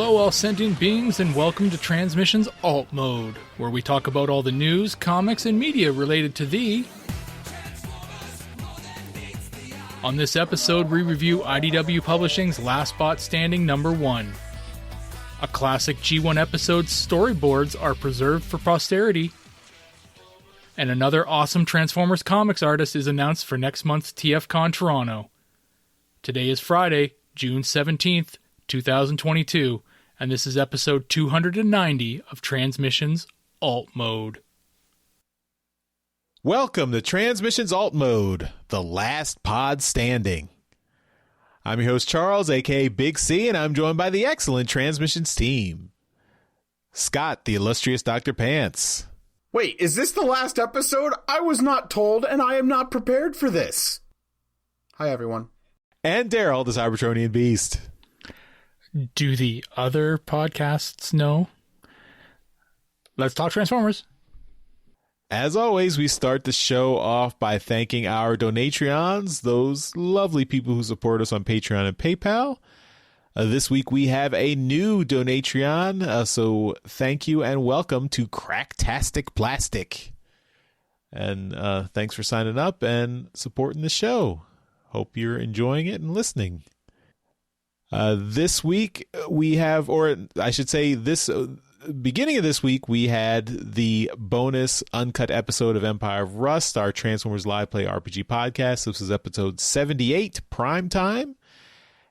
Hello, all sentient beings, and welcome to Transmission's Alt Mode, where we talk about all the news, comics, and media related to thee. On this episode, we review IDW Publishing's Last Bot Standing #1. A classic G1 episode's storyboards are preserved for posterity. And another awesome Transformers comics artist is announced for next month's TFcon Toronto. Today is Friday, June 17th, 2022, and this is episode 290 of Transmission's Alt Mode. Welcome to Transmission's Alt Mode, the last pod standing. I'm your host Charles, aka Big C, and I'm joined by the excellent Transmissions team. Scott, the illustrious Dr. Pants. Wait, is this the last episode? I was not told, and I am not prepared for this. Hi, everyone. And Daryl, the Cybertronian Beast. Do the other podcasts know? Let's talk Transformers. As always, we start the show off by thanking our Donatreons, those lovely people who support us on Patreon and PayPal. This week we have a new Donatreon, so thank you and welcome to Cracktastic Plastic. And thanks for signing up and supporting the show. Hope you're enjoying it and listening. This week we have, or I should say this beginning of this week, we had the bonus uncut episode of Empire of Rust, our Transformers Live Play RPG podcast. This is episode 78, Prime Time.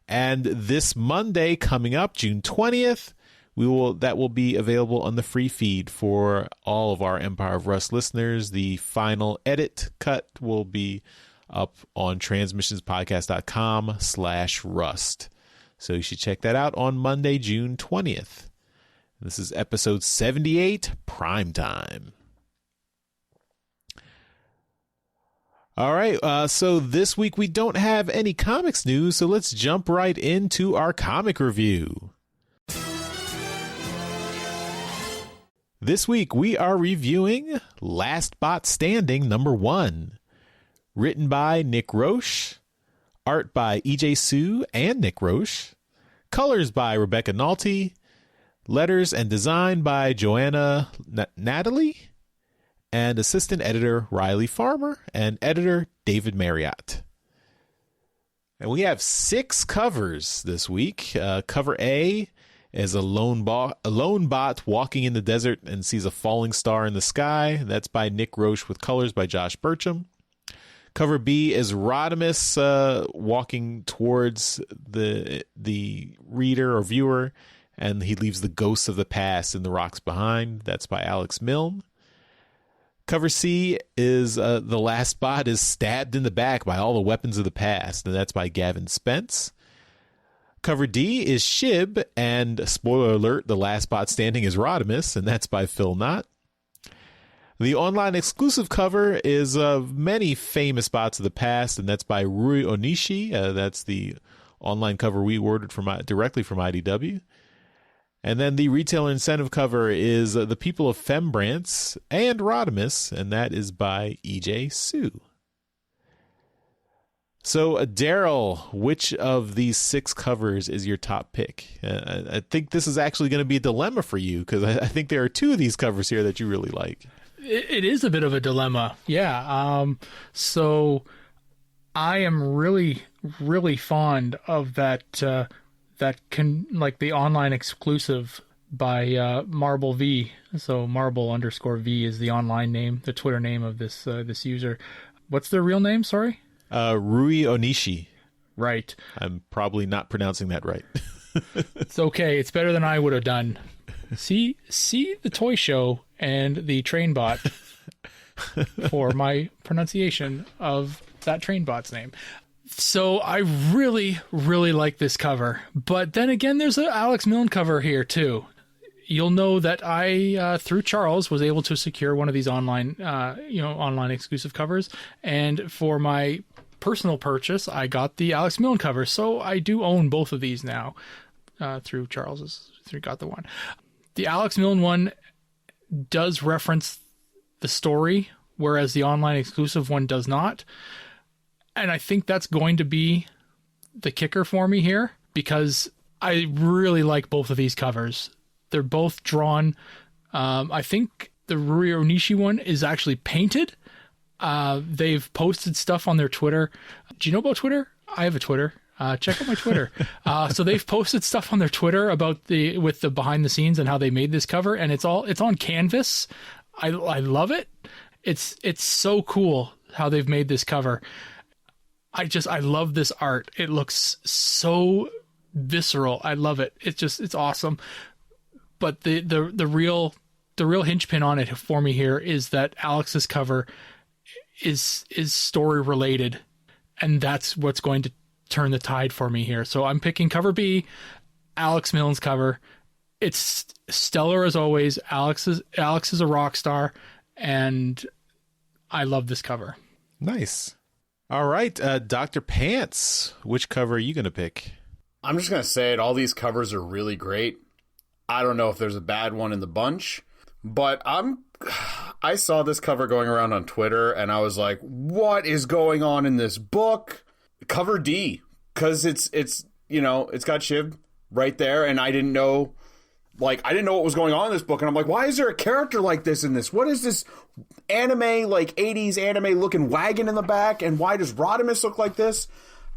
And this Monday coming up, June 20th, that will be available on the free feed for all of our Empire of Rust listeners. The final edit cut will be up on transmissionspodcast.com/rust. So you should check that out on Monday, June 20th. This is episode 78, Prime Time. All right, so this week we don't have any comics news, so let's jump right into our comic review. This week we are reviewing Last Bot Standing #1, written by Nick Roche, art by E.J. Sue and Nick Roche, colors by Rebecca Nolte, letters and design by Joanna Natalie, and assistant editor Riley Farmer, and editor David Marriott. And we have 6 covers this week. Cover A is a lone bot walking in the desert and sees a falling star in the sky. That's by Nick Roche with colors by Josh Burcham. Cover B is Rodimus walking towards the reader or viewer, and he leaves the ghosts of the past in the rocks behind. That's by Alex Milne. Cover C is the last bot is stabbed in the back by all the weapons of the past, and that's by Gavin Spence. Cover D is Shib, and spoiler alert, the last bot standing is Rodimus, and that's by Phil Knott. The online exclusive cover is many famous bots of the past, and that's by Rui Onishi. That's the online cover we ordered directly from IDW. And then the retailer incentive cover is The People of Fembrance and Rodimus, and that is by E.J. Sue. So, Daryl, which of these 6 covers is your top pick? I think this is actually going to be a dilemma for you, because I think there are 2 of these covers here that you really like. It is a bit of a dilemma, yeah. So I am really, really fond of the online exclusive by Marble V. So Marble_V is the online name, the Twitter name of this user. What's their real name? Sorry, Rui Onishi. Right. I'm probably not pronouncing that right. It's okay. It's better than I would have done. See the toy show and the train bot for my pronunciation of that train bot's name. So I really, really like this cover. But then again, there's an Alex Milne cover here too. You'll know that I, through Charles, was able to secure one of these online exclusive covers. And for my personal purchase, I got the Alex Milne cover. So I do own both of these now through Charles's. Got the one. The Alex Milne one does reference the story, whereas the online exclusive one does not. And I think that's going to be the kicker for me here, because I really like both of these covers. They're both drawn. I think the Rui Onishi one is actually painted. They've posted stuff on their Twitter. Do you know about Twitter? I have a Twitter. Check out my Twitter. So they've posted stuff on their Twitter about with the behind the scenes and how they made this cover, and it's on canvas. I love it. It's so cool how they've made this cover. I love this art. It looks so visceral. I love it. It's awesome. But the real hinge on it for me here is that Alex's cover is story related, and that's what's going to turn the tide for me here. So I'm picking cover B, Alex Milne's cover. It's stellar as always. Alex is a rock star, and I love this cover. Nice. All right, Dr. Pants, which cover are you going to pick? I'm just going to say it. All these covers are really great. I don't know if there's a bad one in the bunch, but I saw this cover going around on Twitter, and I was like, what is going on in this book? Cover D, because it's got Shib right there, and I didn't know what was going on in this book, and I'm like, why is there a character like this in this? What is this anime, like 80s anime looking wagon in the back, and why does Rodimus look like this?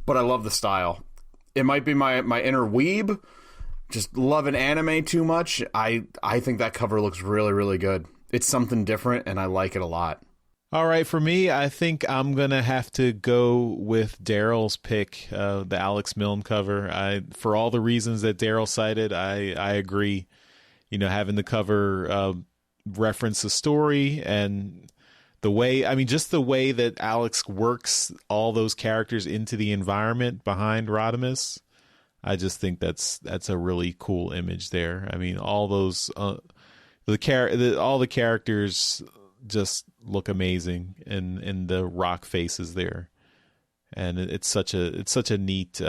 But I love the style. It might be my inner weeb, just loving anime too much. I think that cover looks really, really good. It's something different, and I like it a lot. All right, for me, I think I'm going to have to go with Daryl's pick, the Alex Milne cover. For all the reasons that Daryl cited, I agree. Having the cover reference the story and the way, just the way that Alex works all those characters into the environment behind Rodimus, I just think that's a really cool image there. All those, all the characters just look amazing in the rock faces there, and it's such a neat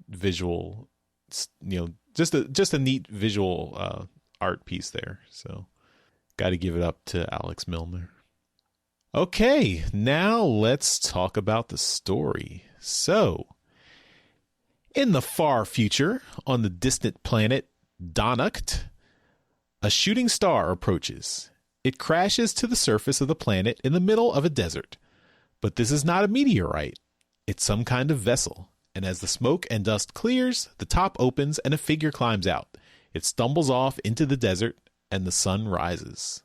visual, just a neat visual art piece there. So got to give it up to Alex Milner. Okay, now let's talk about the story. So in the far future, on the distant planet Donuct, a shooting star approaches. It crashes to the surface of the planet in the middle of a desert. But this is not a meteorite. It's some kind of vessel. And as the smoke and dust clears, the top opens and a figure climbs out. It stumbles off into the desert, and the sun rises.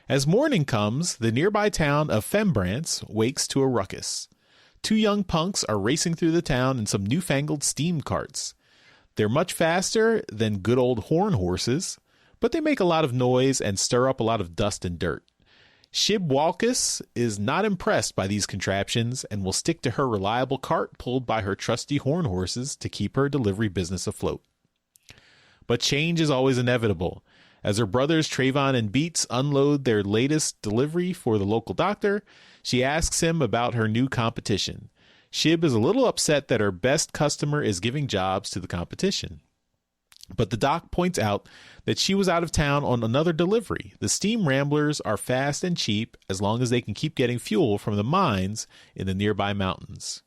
As morning comes, the nearby town of Fembrance wakes to a ruckus. 2 young punks are racing through the town in some newfangled steam carts. They're much faster than good old horn horses, but they make a lot of noise and stir up a lot of dust and dirt. Shib Walkus is not impressed by these contraptions and will stick to her reliable cart pulled by her trusty horn horses to keep her delivery business afloat. But change is always inevitable. As her brothers Trayvon and Beats unload their latest delivery for the local doctor, she asks him about her new competition. Shib is a little upset that her best customer is giving jobs to the competition. But the doc points out that she was out of town on another delivery. The steam ramblers are fast and cheap as long as they can keep getting fuel from the mines in the nearby mountains.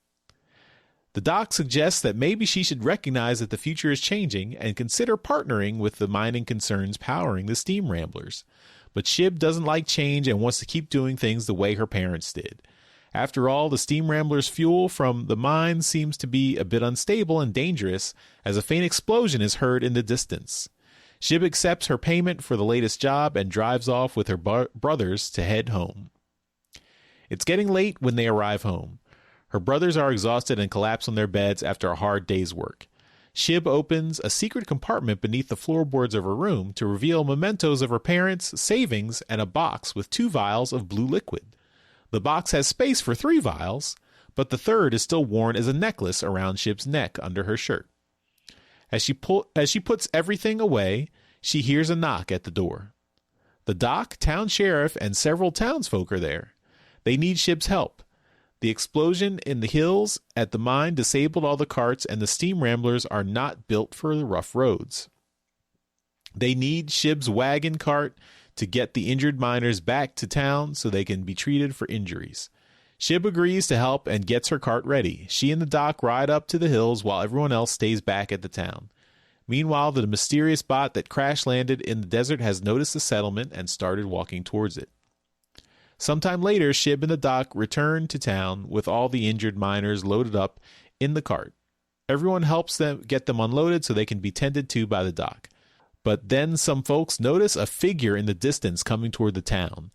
The doc suggests that maybe she should recognize that the future is changing and consider partnering with the mining concerns powering the steam ramblers. But Shib doesn't like change and wants to keep doing things the way her parents did. After all, the steam ramblers' fuel from the mine seems to be a bit unstable and dangerous as a faint explosion is heard in the distance. Shib accepts her payment for the latest job and drives off with her brothers to head home. It's getting late when they arrive home. Her brothers are exhausted and collapse on their beds after a hard day's work. Shib opens a secret compartment beneath the floorboards of her room to reveal mementos of her parents, savings, and a box with 2 vials of blue liquid. The box has space for 3 vials, but the third is still worn as a necklace around Shib's neck under her shirt. As she puts everything away, she hears a knock at the door. The doc, town sheriff, and several townsfolk are there. They need Shib's help. The explosion in the hills at the mine disabled all the carts, and the steam ramblers are not built for the rough roads. They need Shib's wagon cart to get the injured miners back to town so they can be treated for injuries. Shib agrees to help and gets her cart ready. She and the doc ride up to the hills while everyone else stays back at the town. Meanwhile, the mysterious bot that crash landed in the desert has noticed the settlement and started walking towards it. Sometime later, Shib and the doc return to town with all the injured miners loaded up in the cart. Everyone helps them get them unloaded so they can be tended to by the doc. But then some folks notice a figure in the distance coming toward the town.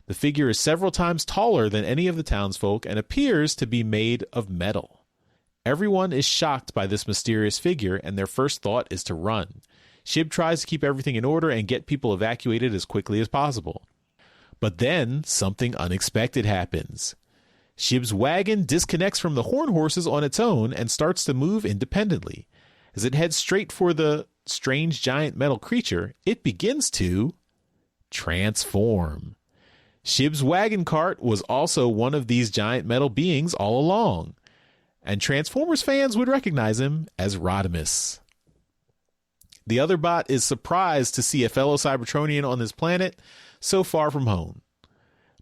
The figure is several times taller than any of the townsfolk and appears to be made of metal. Everyone is shocked by this mysterious figure, and their first thought is to run. Shib tries to keep everything in order and get people evacuated as quickly as possible. But then something unexpected happens. Shib's wagon disconnects from the horn horses on its own and starts to move independently. As it heads straight for the strange giant metal creature, it begins to transform. Shib's wagon cart was also one of these giant metal beings all along, and Transformers fans would recognize him as Rodimus. The other bot is surprised to see a fellow Cybertronian on this planet so far from home,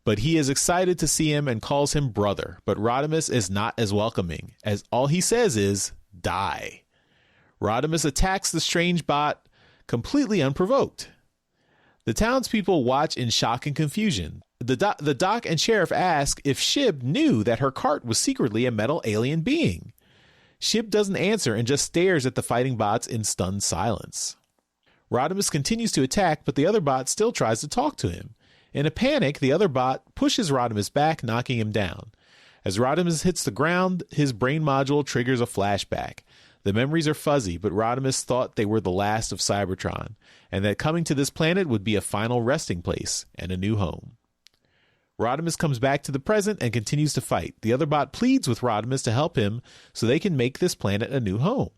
but he is excited to see him and calls him brother. But Rodimus is not as welcoming, as all he says is, die. Rodimus attacks the strange bot completely unprovoked. The townspeople watch in shock and confusion. The doc and sheriff ask if Shib knew that her cart was secretly a metal alien being. Shib doesn't answer and just stares at the fighting bots in stunned silence. Rodimus continues to attack, but the other bot still tries to talk to him. In a panic, the other bot pushes Rodimus back, knocking him down. As Rodimus hits the ground, his brain module triggers a flashback. The memories are fuzzy, but Rodimus thought they were the last of Cybertron, and that coming to this planet would be a final resting place and a new home. Rodimus comes back to the present and continues to fight. The other bot pleads with Rodimus to help him so they can make this planet a new home.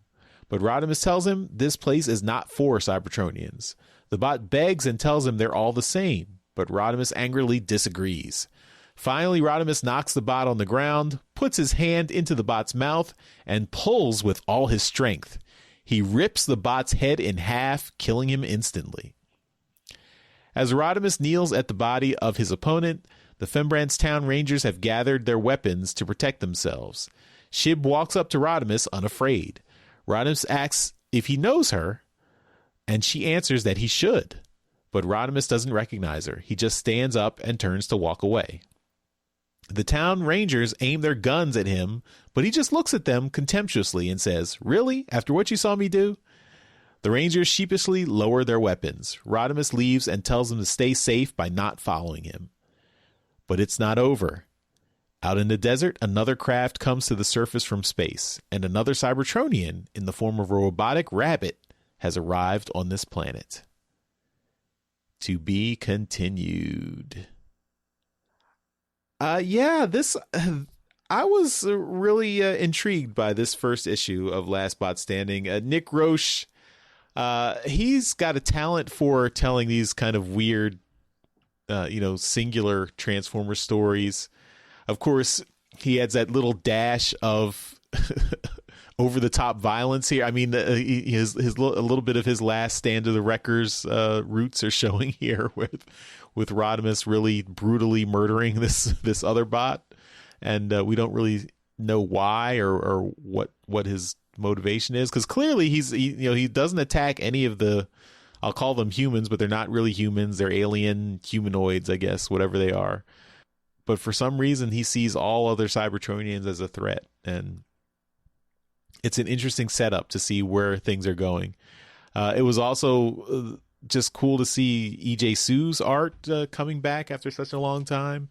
But Rodimus tells him this place is not for Cybertronians. The bot begs and tells him they're all the same, but Rodimus angrily disagrees. Finally, Rodimus knocks the bot on the ground, puts his hand into the bot's mouth, and pulls with all his strength. He rips the bot's head in half, killing him instantly. As Rodimus kneels at the body of his opponent, the Fembrand's Town Rangers have gathered their weapons to protect themselves. Shib walks up to Rodimus unafraid. Rodimus asks if he knows her, and she answers that he should. But Rodimus doesn't recognize her. He just stands up and turns to walk away. The town rangers aim their guns at him, but he just looks at them contemptuously and says, "Really? After what you saw me do?" The rangers sheepishly lower their weapons. Rodimus leaves and tells them to stay safe by not following him. But it's not over. Out in the desert, another craft comes to the surface from space, and another Cybertronian, in the form of a robotic rabbit, has arrived on this planet. To be continued. I was really intrigued by this first issue of Last Bot Standing. Nick Roche, he's got a talent for telling these kind of weird, singular Transformer stories. Of course, he adds that little dash of over the top violence here. I mean, his a little bit of his last Stand of the Wreckers roots are showing here with Rodimus really brutally murdering this other bot, and we don't really know why or what his motivation is, because clearly he doesn't attack any of the, I'll call them humans, but they're not really humans. They're alien humanoids, I guess, whatever they are. But for some reason, he sees all other Cybertronians as a threat, and it's an interesting setup to see where things are going. It was also just cool to see E.J. Sue's art coming back after such a long time.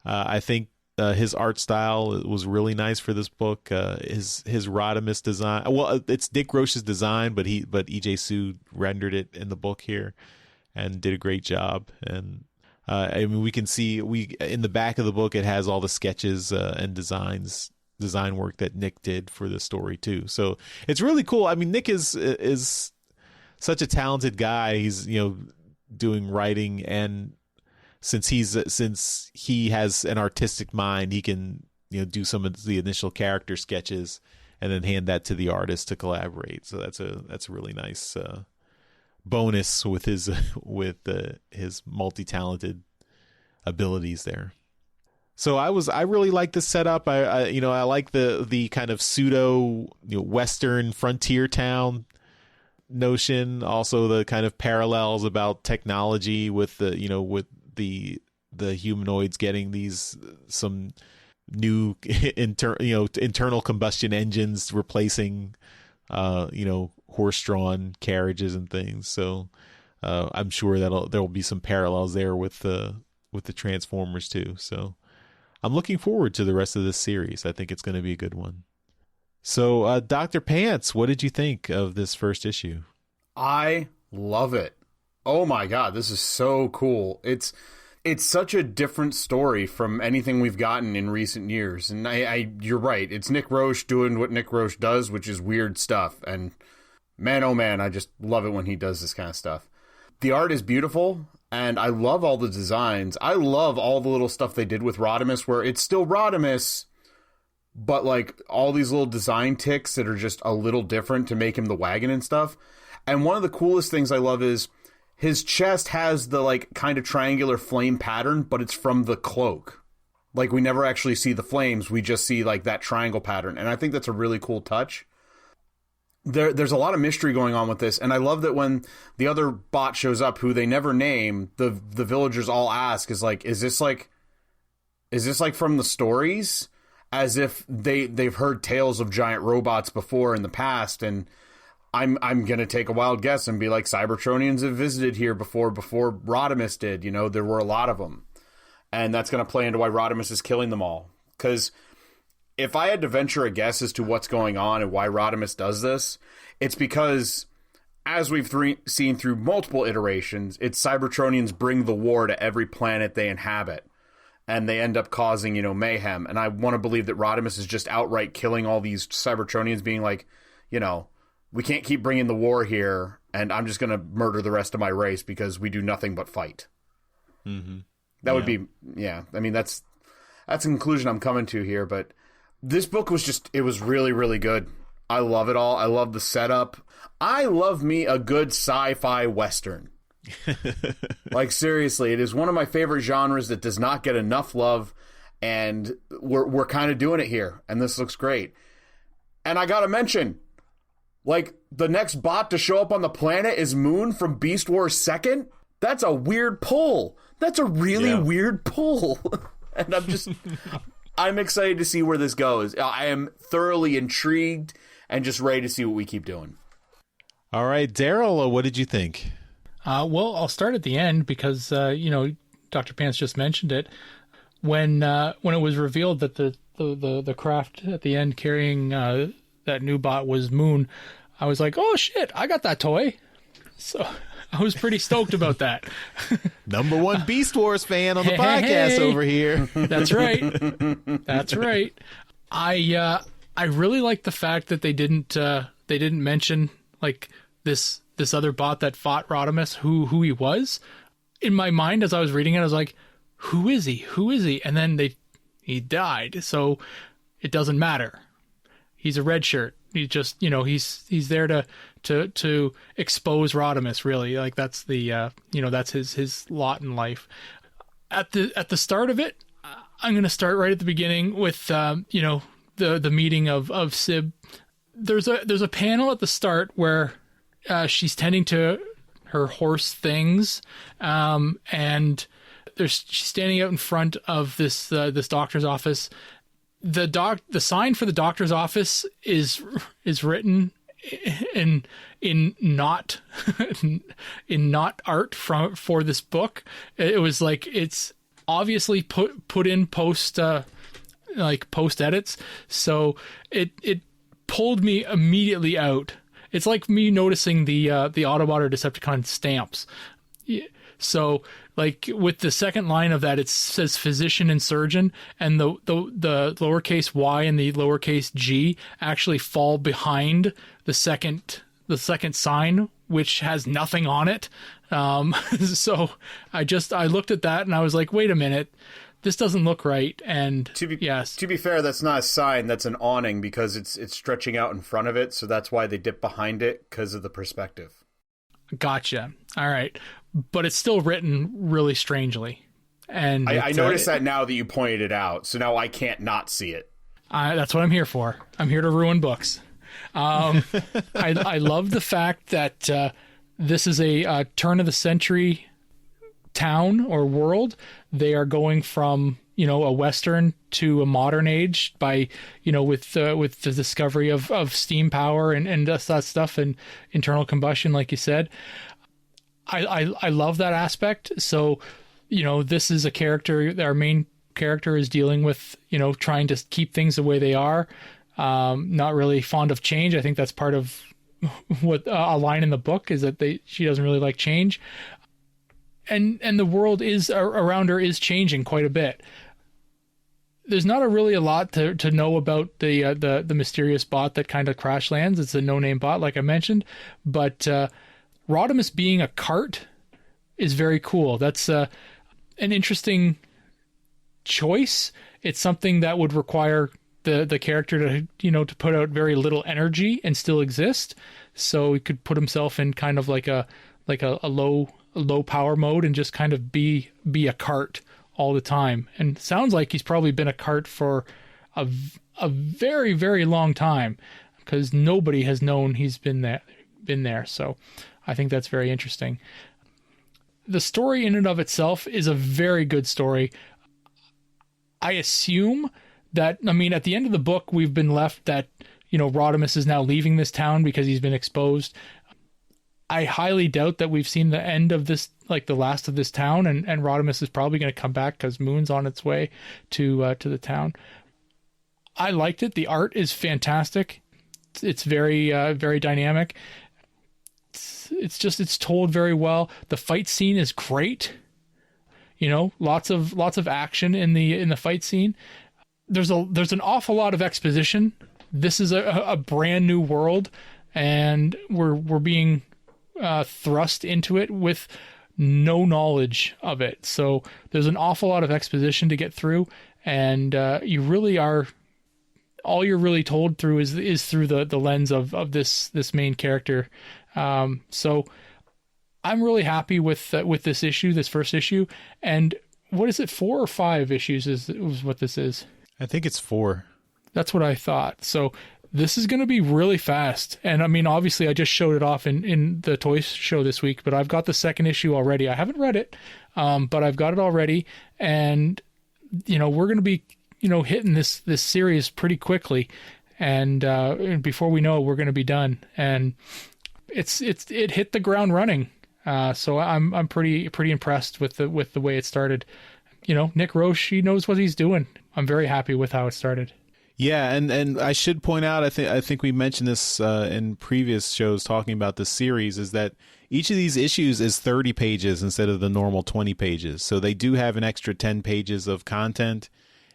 I think his art style was really nice for this book. His Rodimus design, well, it's Nick Roche's design, but E.J. Sue rendered it in the book here and did a great job. And I mean, we can see in the back of the book, it has all the sketches and design work that Nick did for the story too. So it's really cool. I mean, Nick is such a talented guy. He's, doing writing, and since he has an artistic mind, he can, do some of the initial character sketches and then hand that to the artist to collaborate. So that's a really nice bonus with his multi-talented abilities there. So I really like the setup. I like the kind of pseudo Western frontier town notion. Also the kind of parallels about technology with the humanoids getting some new internal combustion engines replacing horse-drawn carriages and things. So I'm sure there'll be some parallels there with the Transformers too. So I'm looking forward to the rest of this series. I think it's going to be a good one. So, Dr. Pants, what did you think of this first issue? I love it. Oh my God, this is so cool. It's such a different story from anything we've gotten in recent years. And you're right. It's Nick Roche doing what Nick Roche does, which is weird stuff. And man, oh man, I just love it when he does this kind of stuff. The art is beautiful. And I love all the designs. I love all the little stuff they did with Rodimus, where it's still Rodimus, but like all these little design ticks that are just a little different to make him the wagon and stuff. And one of the coolest things I love is his chest has the like kind of triangular flame pattern, but it's from the cloak. Like we never actually see the flames. We just see like that triangle pattern. And I think that's a really cool touch. There's a lot of mystery going on with this, and I love that when the other bot shows up, who they never name, the villagers all ask, is this like from the stories? As if they've heard tales of giant robots before in the past, and I'm gonna take a wild guess and be like, Cybertronians have visited here before Rodimus did. There were a lot of them, and that's gonna play into why Rodimus is killing them all. Because if I had to venture a guess as to what's going on and why Rodimus does this, it's because, as we've seen through multiple iterations, it's Cybertronians bring the war to every planet they inhabit, and they end up causing, mayhem. And I want to believe that Rodimus is just outright killing all these Cybertronians, being like, we can't keep bringing the war here, and I'm just going to murder the rest of my race because we do nothing but fight. Mm-hmm. That would be, yeah. I mean, that's a conclusion I'm coming to here, but this book was it was really, really good. I love it all. I love the setup. I love me a good sci-fi Western. Like, seriously, it is one of my favorite genres that does not get enough love, and we're kind of doing it here, and this looks great. And I gotta mention, like, the next bot to show up on the planet is Moon from Beast Wars 2nd. That's a weird pull. That's a really weird pull. And I'm excited to see where this goes. I am thoroughly intrigued and just ready to see what we keep doing. All right, Daryl, what did you think? Well, I'll start at the end because, Dr. Pants just mentioned it. When it was revealed that the craft at the end carrying that new bot was Moon, I was like, oh, shit, I got that toy. So I was pretty stoked about that. Number one Beast Wars fan on the podcast over here. That's right. That's right. I really like the fact that they didn't mention like this other bot that fought Rodimus, who he was. In my mind, as I was reading it, I was like, who is he? Who is he? And then he died, so it doesn't matter. He's a red shirt. He just, he's there to expose Rodimus, really. Like that's that's his lot in life. At the start of it, I'm going to start right at the beginning with the meeting of Sib. There's a panel at the start where she's tending to her horse things, and she's standing out in front of this doctor's office. The sign for the doctor's office is written in not art for this book. It was like it's obviously put in post edits, so it pulled me immediately out. It's like me noticing the Autobot or Decepticon stamps. So, like, with the second line of that, it says physician and surgeon, and the lowercase y and the lowercase g actually fall behind the second sign, which has nothing on it. So I looked at that and I was like, wait a minute, this doesn't look right. And to be fair, that's not a sign, that's an awning, because it's stretching out in front of it, so that's why they dip behind it, because of the perspective. Gotcha. All right. But it's still written really strangely. And I noticed that now that you pointed it out, so now I can't not see it. That's what I'm here for. I'm here to ruin books. I love the fact that this is a turn of the century town or world. They are going from a Western to a modern age by with the discovery of steam power and that stuff and internal combustion, like you said. I love that aspect. So this is a character. Our main character is dealing with trying to keep things the way they are. Not really fond of change. I think that's part of what a line in the book is that she doesn't really like change. And the world is around her is changing quite a bit. There's not really a lot to know about the mysterious bot that kind of crash lands. It's a no-name bot, like I mentioned, but Rodimus being a cart is very cool. That's an interesting choice. It's something that would require the character to put out very little energy and still exist. So he could put himself in kind of like a low power mode and just kind of be a cart all the time. And it sounds like he's probably been a cart for a very, very long time, because nobody has known he's been there. So I think that's very interesting. The story in and of itself is a very good story. I assume that, at the end of the book, we've been left that, Rodimus is now leaving this town because he's been exposed. I highly doubt that we've seen the end of this, like the last of this town, and Rodimus is probably going to come back because Moon's on its way to the town. I liked it. The art is fantastic. It's very, very dynamic. It's told very well. The fight scene is great. Lots of action in the fight scene. There's an awful lot of exposition. This is a brand new world, and we're being thrust into it with no knowledge of it. So there's an awful lot of exposition to get through, and you really are. All you're really told through is through the lens of this main character. So I'm really happy with this issue, this first issue. And what is it, 4 or 5 issues is what this is? I think it's 4. That's what I thought. So this is going to be really fast. And obviously I just showed it off in the toy show this week, but I've got the second issue already. I haven't read it, but I've got it already. And, we're going to be, hitting this series pretty quickly. And before we know it, we're going to be done. And it hit the ground running. So I'm pretty impressed with the way it started. Nick Roche, he knows what he's doing. I'm very happy with how it started. Yeah, and I should point out, I think we mentioned this in previous shows talking about this series, is that each of these issues is 30 pages instead of the normal 20 pages. So they do have an extra 10 pages of content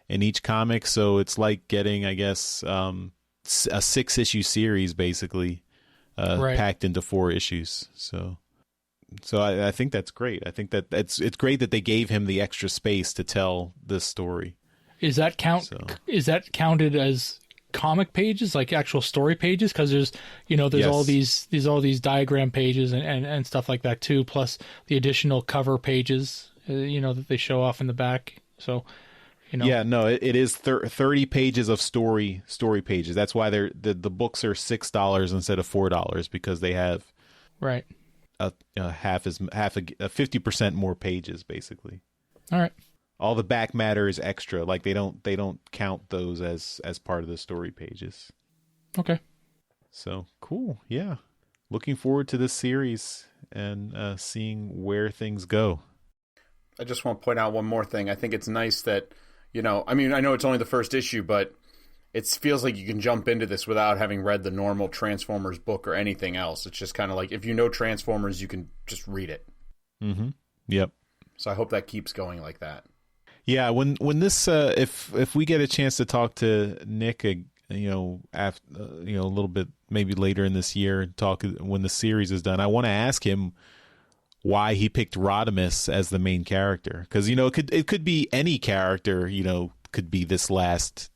in each comic. So it's like getting, I guess, a 6-issue series basically packed into 4 issues. So I think that's great. I think that it's great that they gave him the extra space to tell this story. Is that counted as comic pages, like actual story pages? Because there's yes. all these diagram pages and stuff like that too, plus the additional cover pages, that they show off in the back. So, yeah, no, it is 30 pages of story pages. That's why the books are $6 instead of $4, because they have right a 50% more pages basically. All right. All the back matter is extra. Like they don't count those as part of the story pages. Okay. So cool. Yeah. Looking forward to this series and seeing where things go. I just want to point out one more thing. I think it's nice that, I know it's only the first issue, but it feels like you can jump into this without having read the normal Transformers book or anything else. It's just kind of like, if you know Transformers, you can just read it. Mm-hmm. Yep. So I hope that keeps going like that. Yeah, when this if we get a chance to talk to Nick, after a little bit maybe later in this year, talk when the series is done, I want to ask him why he picked Rodimus as the main character, because it could be any character, could be this last.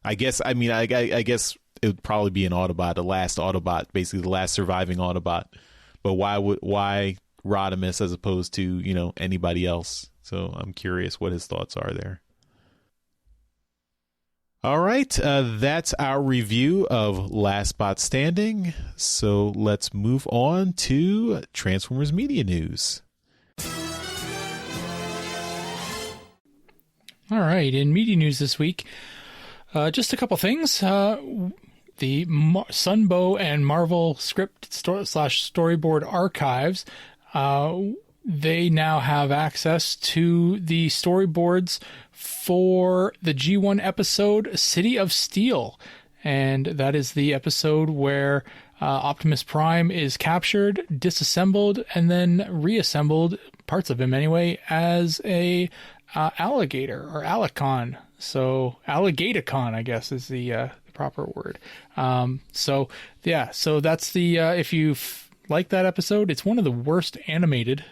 I guess I guess it would probably be an Autobot, the last Autobot, basically the last surviving Autobot. But why Rodimus as opposed to anybody else? So I'm curious what his thoughts are there. All right, that's our review of Last Bot Standing. So let's move on to Transformers Media News. All right, in media news this week, just a couple things. The Sunbow and Marvel script / storyboard archives, they now have access to the storyboards for the G1 episode City of Steel. And that is the episode where Optimus Prime is captured, disassembled, and then reassembled, parts of him anyway, as a alligator or Alicon. So Alligatorcon, I guess, is the proper word. So that's the if you like that episode, it's one of the worst animated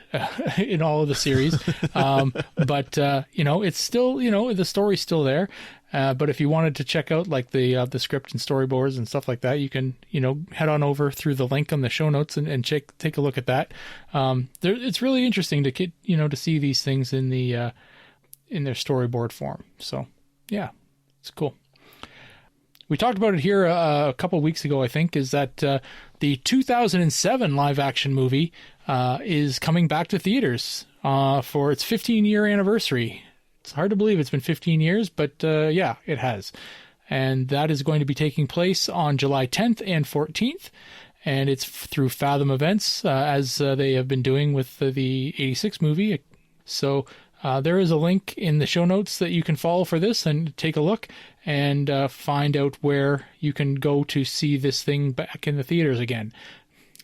in all of the series. But it's still, the story's still there. But if you wanted to check out like the script and storyboards and stuff like that, you can, head on over through the link on the show notes and take a look at that. It's really interesting to get, to see these things in the in their storyboard form. So yeah, it's cool. We talked about it here a couple of weeks ago, I think, is that the 2007 live-action movie is coming back to theaters for its 15-year anniversary. It's hard to believe it's been 15 years, but yeah, it has. And that is going to be taking place on July 10th and 14th, and it's through Fathom Events, as they have been doing with the 86 movie. So there is a link in the show notes that you can follow for this and take a look and find out where you can go to see this thing back in the theaters again.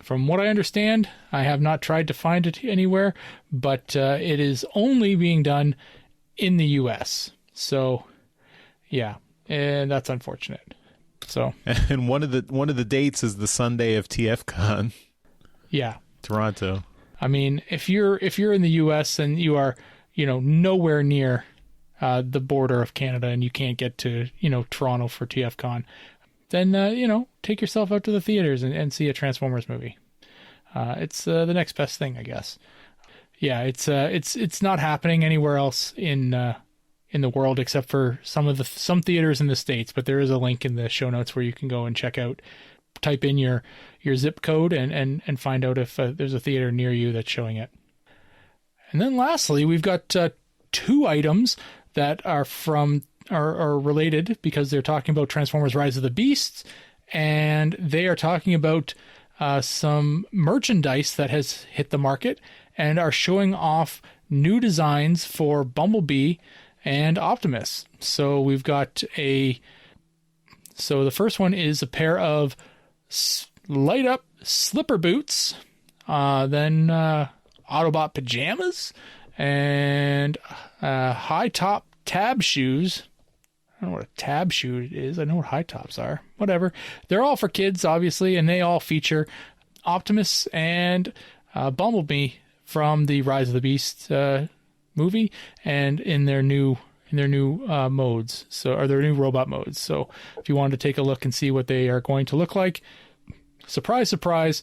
From what I understand, I have not tried to find it anywhere, but it is only being done in the U.S. So, yeah, and that's unfortunate. So, and one of the dates is the Sunday of TFcon. Yeah, Toronto. I mean, if you're in the U.S. and you are, nowhere near the border of Canada and you can't get to, Toronto for TFcon, then, take yourself out to the theaters and see a Transformers movie. It's the next best thing, I guess. Yeah, it's not happening anywhere else in the world except for some theaters in the States, but there is a link in the show notes where you can go and check out, type in your zip code and find out if there's a theater near you that's showing it. And then lastly, we've got two items that are related because they're talking about Transformers Rise of the Beasts, and they are talking about some merchandise that has hit the market and are showing off new designs for Bumblebee and Optimus. So we've got the first one is a pair of light up slipper boots, then Autobot pajamas, and high top tab shoes. I don't know what a tab shoe is. I know what high tops are. Whatever. They're all for kids, obviously, and they all feature Optimus and Bumblebee from the Rise of the Beast movie, and in their new modes. Or their new robot modes. So if you wanted to take a look and see what they are going to look like, surprise, surprise,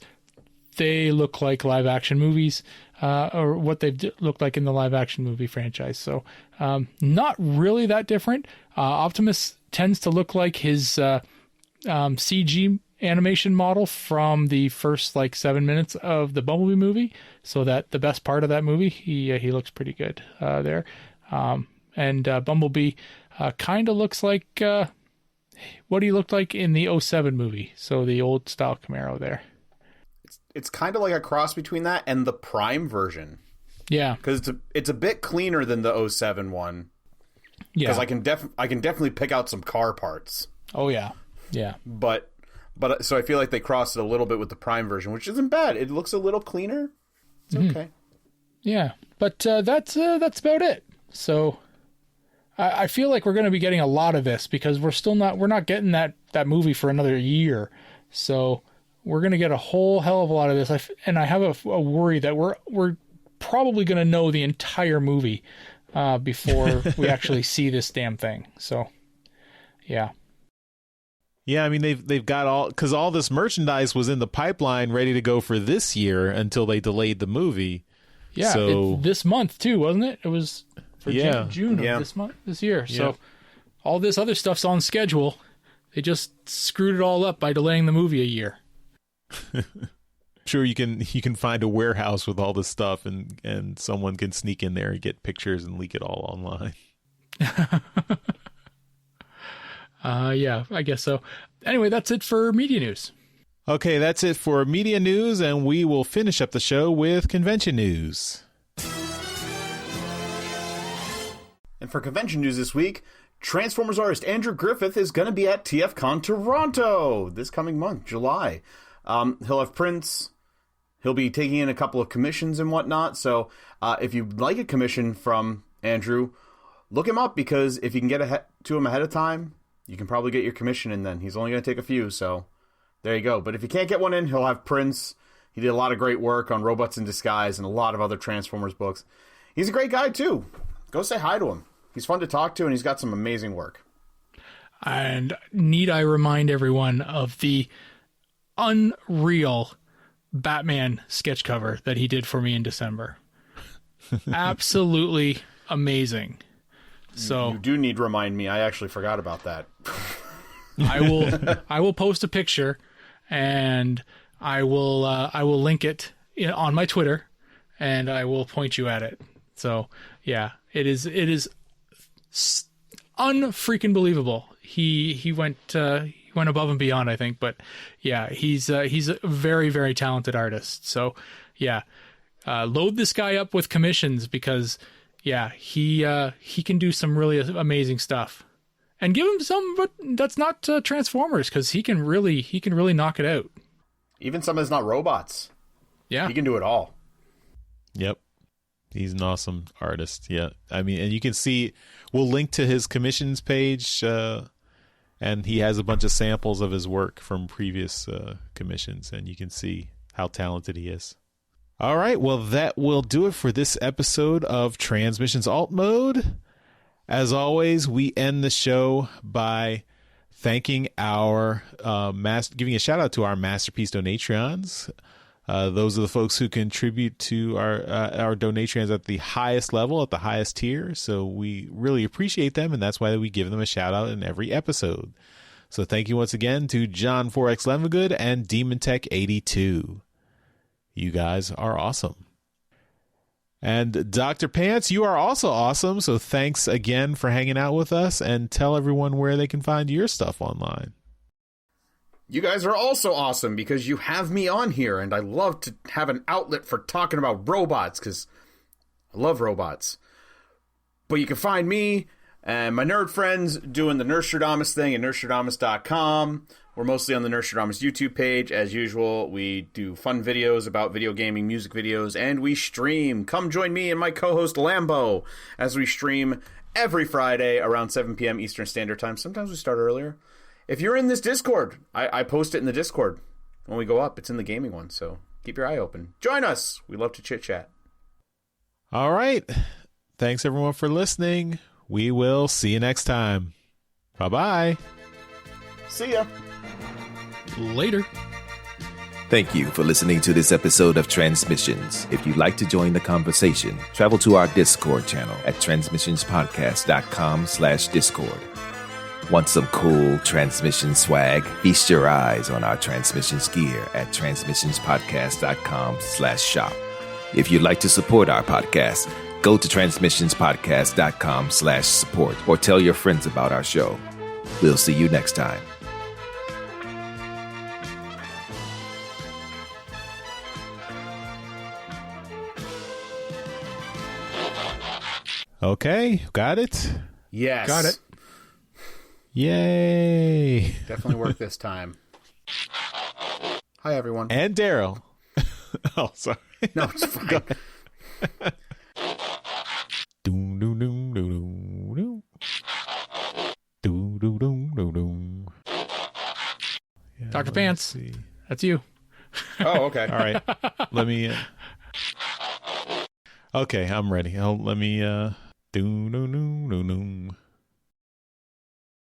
they look like live action movies, or what they've looked like in the live action movie franchise. So not really that different. Optimus tends to look like his CG animation model from the first 7 minutes of the Bumblebee movie. So that the best part of that movie, he looks pretty good there. And Bumblebee kind of looks like what he looked like in the 07 movie. So the old style Camaro there. It's kind of like a cross between that and the Prime version. Yeah. Because it's a bit cleaner than the 07 one. Yeah. Because I can definitely pick out some car parts. Oh, yeah. Yeah. But so I feel like they crossed it a little bit with the Prime version, which isn't bad. It looks a little cleaner. It's okay. Yeah. But that's about it. So I feel like we're going to be getting a lot of this because we're not getting that movie for another year. So we're going to get a whole hell of a lot of this. And I have a worry that we're probably going to know the entire movie before we actually see this damn thing. So, yeah. Yeah, I mean, they've got because all this merchandise was in the pipeline ready to go for this year until they delayed the movie. Yeah, So this month too, wasn't it? It was for Yeah. June of this year. So all this other stuff's on schedule. They just screwed it all up by delaying the movie a year. sure you can find a warehouse with all this stuff, and someone can sneak in there and get pictures and leak it all online. Yeah, I guess so. Anyway, that's it for media news. Okay, that's it for media news, and we will finish up the show with convention news. And for convention news this week, Transformers artist Andrew Griffith is going to be at TFcon Toronto this coming month, July. He'll have prints. He'll be taking in a couple of commissions and whatnot. So if you'd like a commission from Andrew, look him up, because if you can get to him ahead of time, you can probably get your commission in then. He's only going to take a few, so there you go. But if you can't get one in, he'll have prints. He did a lot of great work on Robots in Disguise and a lot of other Transformers books. He's a great guy, too. Go say hi to him. He's fun to talk to, and he's got some amazing work. And need I remind everyone of the unreal Batman sketch cover that he did for me in December. Absolutely amazing. So you do need to remind me. I actually forgot about that. I will post a picture, and I will link it on my Twitter, and I will point you at it. So yeah, it is unfreaking believable. He went above and beyond, I think. But yeah, he's a very, very talented artist. So yeah, load this guy up with commissions, because yeah, he can do some really amazing stuff. And give him some, but that's not Transformers, because he can really knock it out. Even some that's not robots. Yeah, he can do it all. Yep. He's an awesome artist. Yeah. I mean, and you can see, we'll link to his commissions page, and he has a bunch of samples of his work from previous commissions, and you can see how talented he is. All right. Well, that will do it for this episode of Transmissions Alt Mode. As always, we end the show by thanking our giving a shout out to our Masterpiece Donatrons. Those are the folks who contribute to our donatrons at the highest level, at the highest tier. So we really appreciate them, and that's why we give them a shout out in every episode. So thank you once again to John 4X Lemongood and Demon Tech 82. You guys are awesome. And Dr. Pants, you are also awesome. So thanks again for hanging out with us, and tell everyone where they can find your stuff online. You guys are also awesome, because you have me on here, and I love to have an outlet for talking about robots, because I love robots. But you can find me and my nerd friends doing the Nerdstradamus thing at nerdstradamus.com. We're mostly on the Nerdstradamus YouTube page. As usual, we do fun videos about video gaming, music videos, and we stream. Come join me and my co-host Lambo as we stream every Friday around 7 p.m. Eastern Standard Time. Sometimes we start earlier. If you're in this Discord, I post it in the Discord when we go up. It's in the gaming one, so keep your eye open. Join us. We love to chit-chat. All right. Thanks, everyone, for listening. We will see you next time. Bye-bye. See ya. Later. Thank you for listening to this episode of Transmissions. If you'd like to join the conversation, travel to our Discord channel at transmissionspodcast.com/Discord. Want some cool transmission swag? Feast your eyes on our transmissions gear at transmissionspodcast.com/shop. If you'd like to support our podcast, go to transmissionspodcast.com/support or tell your friends about our show. We'll see you next time. Okay, got it? Yes. Got it. Yay. Definitely worked this time. Hi, everyone. And Daryl. Oh, sorry. No, it's fine. Doom, doom, doom, doom, doom. Doom, doom, doom, doom, doom. Yeah, Dr. Pants, see. that's you. Oh, okay. All right. Let me... Okay, I'm ready. Let me... Doom, doom, doom, doom, doom.